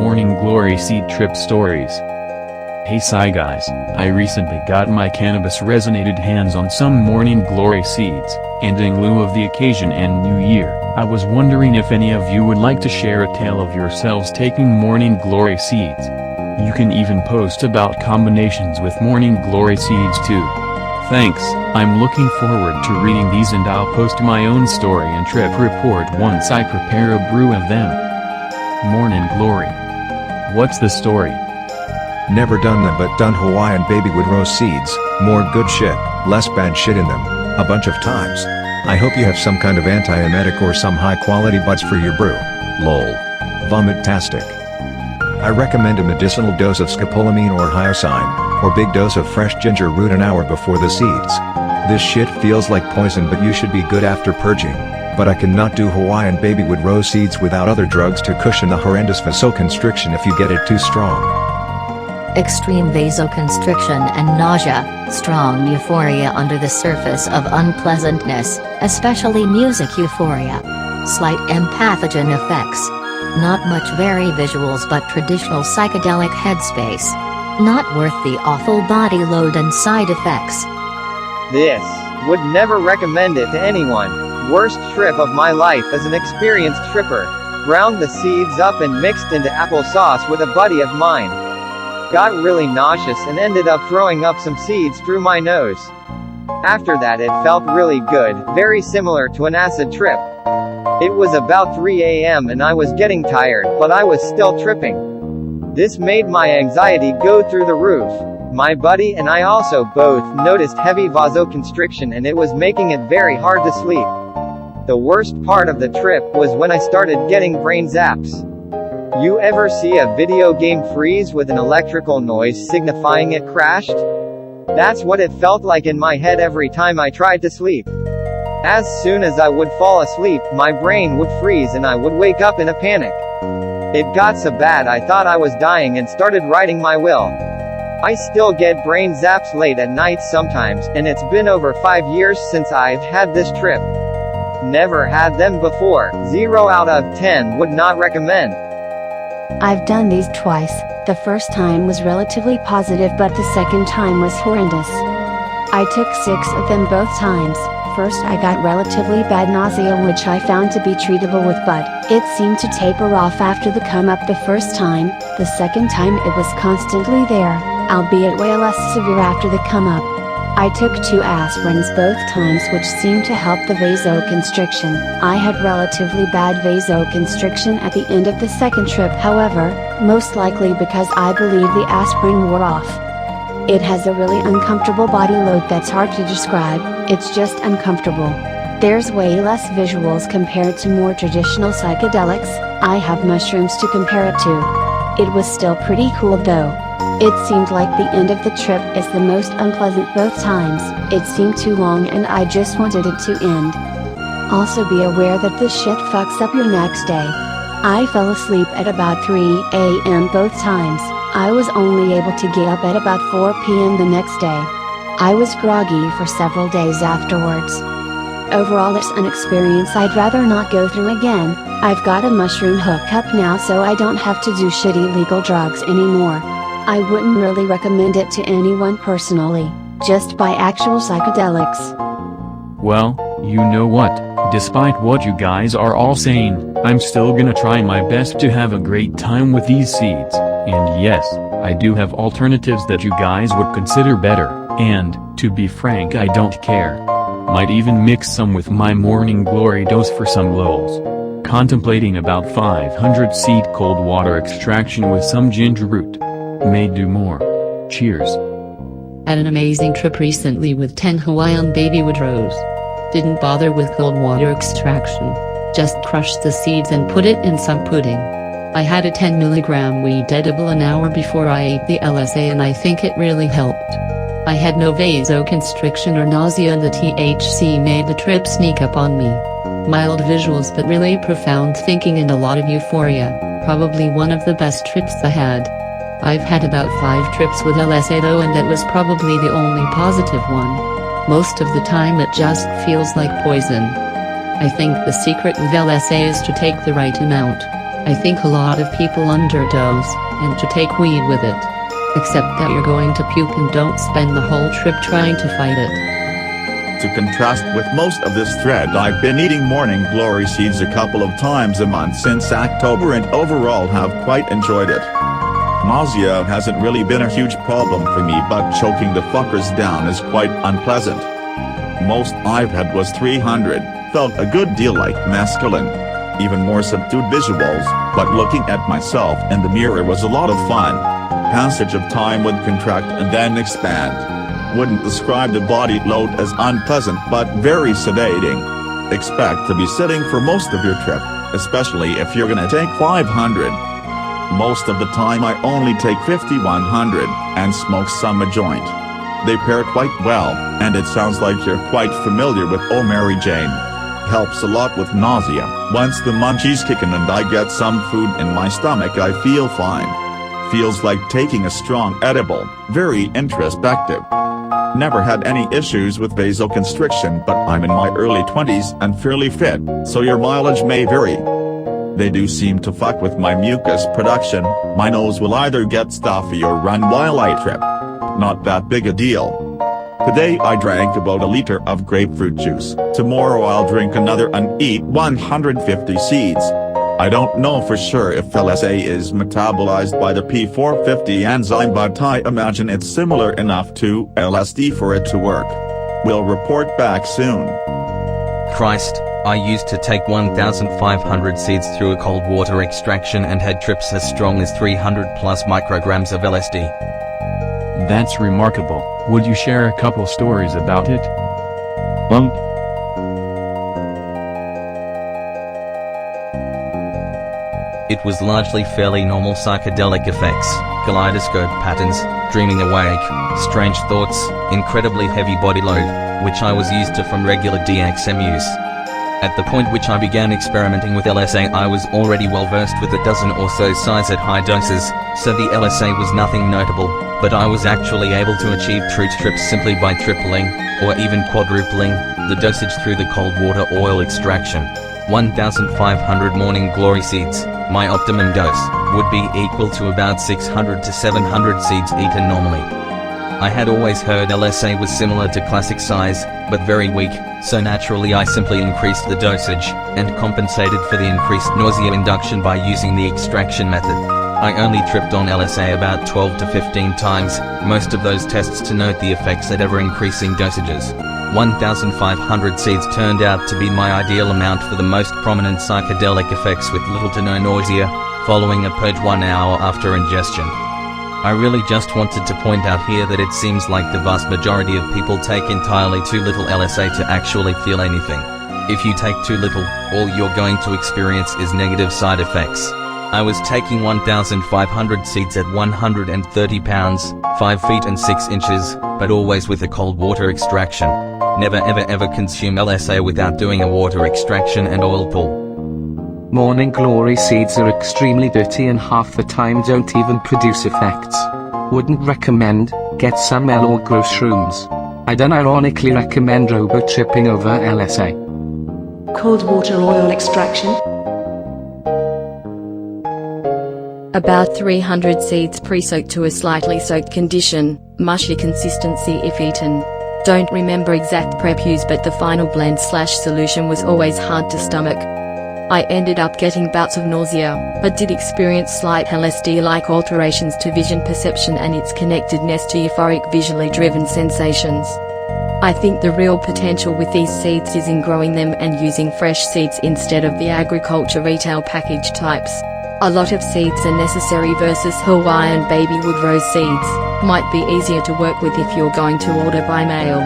Morning Glory Seed Trip Stories. Hey guys, I recently got my cannabis-resonated hands on some Morning Glory seeds, and in lieu of the occasion and New Year, I was wondering if any of you would like to share a tale of yourselves taking Morning Glory seeds. You can even post about combinations with Morning Glory seeds too. Thanks, I'm looking forward to reading these, and I'll post my own story and trip report once I prepare a brew of them. Morning Glory. What's the story? Never done them, but done Hawaiian babywood rose seeds, more good shit, less bad shit in them, a bunch of times. I hope you have some kind of antiemetic or some high quality buds for your brew. Lol. Vomit-tastic. I recommend a medicinal dose of scopolamine or hyoscine, or big dose of fresh ginger root an hour before the seeds. This shit feels like poison, but you should be good after purging. But I cannot do Hawaiian babywood rose seeds without other drugs to cushion the horrendous vasoconstriction if you get it too strong. Extreme vasoconstriction and nausea, strong euphoria under the surface of unpleasantness, especially music euphoria. Slight empathogen effects. Not much very visuals but traditional psychedelic headspace. Not worth the awful body load and side effects. This. Would never recommend it to anyone. Worst trip of my life as an experienced tripper. Ground the seeds up and mixed into applesauce with a buddy of mine. Got really nauseous and ended up throwing up some seeds through my nose. After that it felt really good, very similar to an acid trip. It was about 3 a.m. and I was getting tired, but I was still tripping. This made my anxiety go through the roof. My buddy and I also both noticed heavy vasoconstriction, and it was making it very hard to sleep. The worst part of the trip was when I started getting brain zaps. You ever see a video game freeze with an electrical noise signifying it crashed? That's what it felt like in my head every time I tried to sleep. As soon as I would fall asleep, my brain would freeze and I would wake up in a panic. It got so bad I thought I was dying and started writing my will. I still get brain zaps late at night sometimes, and it's been over 5 years since I've had this trip. Never had them before. 0 out of 10 would not recommend. I've done these twice. The first time was relatively positive, but the second time was horrendous. I took 6 of them both times. First I got relatively bad nausea, which I found to be treatable with bud. It seemed to taper off after the come up the first time. The second time it was constantly there, albeit way less severe after the come up. I took 2 aspirins both times, which seemed to help the vasoconstriction. I had relatively bad vasoconstriction at the end of the second trip, however, most likely because I believe the aspirin wore off. It has a really uncomfortable body load that's hard to describe. It's just uncomfortable. There's way less visuals compared to more traditional psychedelics. I have mushrooms to compare it to. It was still pretty cool though. It seemed like the end of the trip is the most unpleasant both times. It seemed too long and I just wanted it to end. Also be aware that this shit fucks up your next day. I fell asleep at about 3 a.m. both times. I was only able to get up at about 4 p.m. the next day. I was groggy for several days afterwards. Overall, it's an experience I'd rather not go through again. I've got a mushroom hookup now, so I don't have to do shitty legal drugs anymore. I wouldn't really recommend it to anyone personally, just buy actual psychedelics. Well, you know what, despite what you guys are all saying, I'm still gonna try my best to have a great time with these seeds, and yes, I do have alternatives that you guys would consider better, and, to be frank, I don't care. Might even mix some with my Morning Glory dose for some lulz. Contemplating about 500 seed cold water extraction with some ginger root. May do more. Cheers. Had an amazing trip recently with 10 Hawaiian babywood rose. Didn't bother with cold water extraction. Just crushed the seeds and put it in some pudding. I had a 10 mg weed edible an hour before I ate the LSA, and I think it really helped. I had no vasoconstriction or nausea, and the THC made the trip sneak up on me. Mild visuals but really profound thinking and a lot of euphoria. Probably one of the best trips I had. I've had about 5 trips with LSA though, and that was probably the only positive one. Most of the time it just feels like poison. I think the secret with LSA is to take the right amount. I think a lot of people underdose, and to take weed with it. Except that you're going to puke and don't spend the whole trip trying to fight it. To contrast with most of this thread, I've been eating morning glory seeds a couple of times a month since October and overall have quite enjoyed it. Nausea hasn't really been a huge problem for me, but choking the fuckers down is quite unpleasant. Most I've had was 300, felt a good deal like mescaline. Even more subdued visuals, but looking at myself in the mirror was a lot of fun. Passage of time would contract and then expand. Wouldn't describe the body load as unpleasant but very sedating. Expect to be sitting for most of your trip, especially if you're gonna take 500. Most of the time I only take 50-100, and smoke some a joint. They pair quite well, and it sounds like you're quite familiar with Oh Mary Jane. Helps a lot with nausea. Once the munchies kick in and I get some food in my stomach, I feel fine. Feels like taking a strong edible, very introspective. Never had any issues with vasoconstriction, but I'm in my early 20s and fairly fit, so your mileage may vary. They do seem to fuck with my mucus production. My nose will either get stuffy or run while I trip. Not that big a deal. Today I drank about a liter of grapefruit juice. Tomorrow I'll drink another and eat 150 seeds. I don't know for sure if LSA is metabolized by the P450 enzyme, but I imagine it's similar enough to LSD for it to work. We'll report back soon. Christ, I used to take 1,500 seeds through a cold water extraction and had trips as strong as 300 plus micrograms of LSD. That's remarkable. Would you share a couple stories about it? It was largely fairly normal psychedelic effects, kaleidoscope patterns, dreaming awake, strange thoughts, incredibly heavy body load, which I was used to from regular DXM use. At the point which I began experimenting with LSA, I was already well versed with a dozen or so size at high doses, so the LSA was nothing notable, but I was actually able to achieve true trips simply by tripling, or even quadrupling, the dosage through the cold water oil extraction. 1,500 morning glory seeds, my optimum dose, would be equal to about 600 to 700 seeds eaten normally. I had always heard LSA was similar to classic size, but very weak, so naturally I simply increased the dosage, and compensated for the increased nausea induction by using the extraction method. I only tripped on LSA about 12 to 15 times, most of those tests to note the effects at ever-increasing dosages. 1,500 seeds turned out to be my ideal amount for the most prominent psychedelic effects with little to no nausea, following a purge 1 hour after ingestion. I really just wanted to point out here that it seems like the vast majority of people take entirely too little LSA to actually feel anything. If you take too little, all you're going to experience is negative side effects. I was taking 1,500 seeds at 130 pounds, 5 feet and 6 inches, but always with a cold water extraction. Never ever consume LSA without doing a water extraction and oil pull. Morning glory seeds are extremely dirty and half the time don't even produce effects. Wouldn't recommend. Get some L or grow shrooms. I don't ironically recommend robo tripping over LSA. Cold water oil extraction. About 300 seeds pre-soaked to a slightly soaked condition, mushy consistency if eaten. Don't remember exact prep use, but the final blend/solution was always hard to stomach. I ended up getting bouts of nausea, but did experience slight LSD-like alterations to vision perception and its connectedness to euphoric visually driven sensations. I think the real potential with these seeds is in growing them and using fresh seeds instead of the agriculture retail package types. A lot of seeds are necessary versus Hawaiian baby wood rose seeds, might be easier to work with if you're going to order by mail.